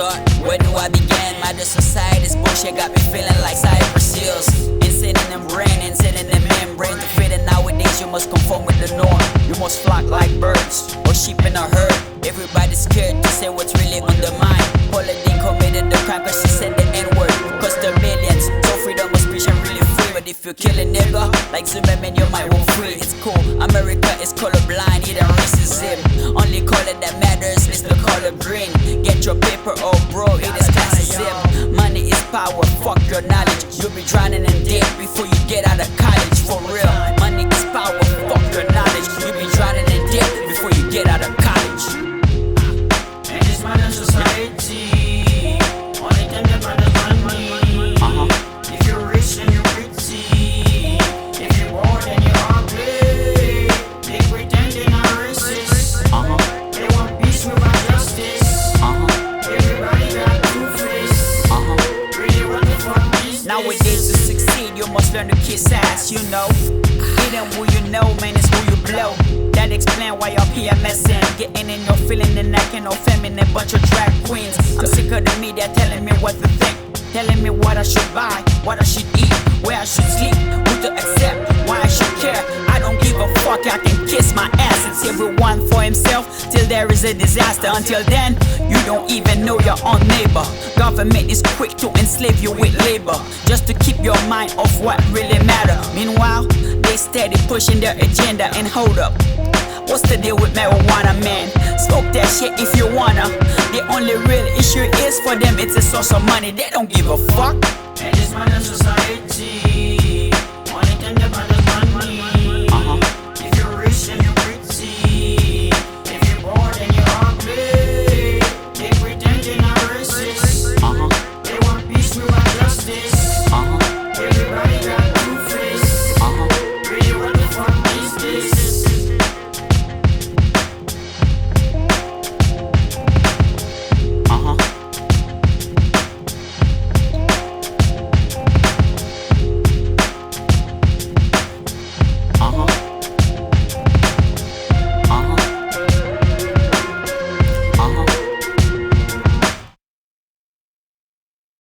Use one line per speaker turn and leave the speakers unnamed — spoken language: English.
start? Where do I begin? My society's bullshit got me feeling like Cypress Hills. Insane in them brain, insane in them membrane. To fit in nowadays, you must conform with the norm. You must flock like birds or sheep in a herd. Everybody's scared to say what's really on their mind. Pauline committed the crime cause she said the N-word. Cost her millions, so freedom of speech ain't really free. But if you kill a nigga, like Zimmerman, you might walk free. It's cool, America is colorblind, it ain't racism. Only color that matters is the color green. Get your paper, oh bro, it is classism. Money is power, fuck your knowledge. You'll be drowning in debt before you get out of college, for real. Money is power, fuck your knowledge. You'll be drowning in debt before you get out of college.
In this modern society, only thing that matters is money. If you're rich, then you're pretty. If you're poor, then you're ugly. They pretend they're not racist. They want peace without justice. Everybody got two-face. Really, what the fuck is this?
Nowadays to succeed, you must learn to kiss ass, you know. It ain't who you know, man, it's who you blow. That explain why you're PMSing. Getting in your feeling and acting all feminine, bunch of drag queens. I'm sick of the media telling me what to think, telling me what I should buy, what I should eat, where I should sleep, who to accept, why I should care. I don't give a fuck, I can kiss my ass. It's everyone for himself till there is a disaster. Until then, you don't even know your own neighbor. Government is quick to enslave you with labor, just to keep your mind off what really matter. Meanwhile, they steady pushing their agenda. And hold up, what's the deal with marijuana, man? Smoke that shit if you wanna. The only real issue is for them it's a source of money. They don't give a fuck.
In this modern society,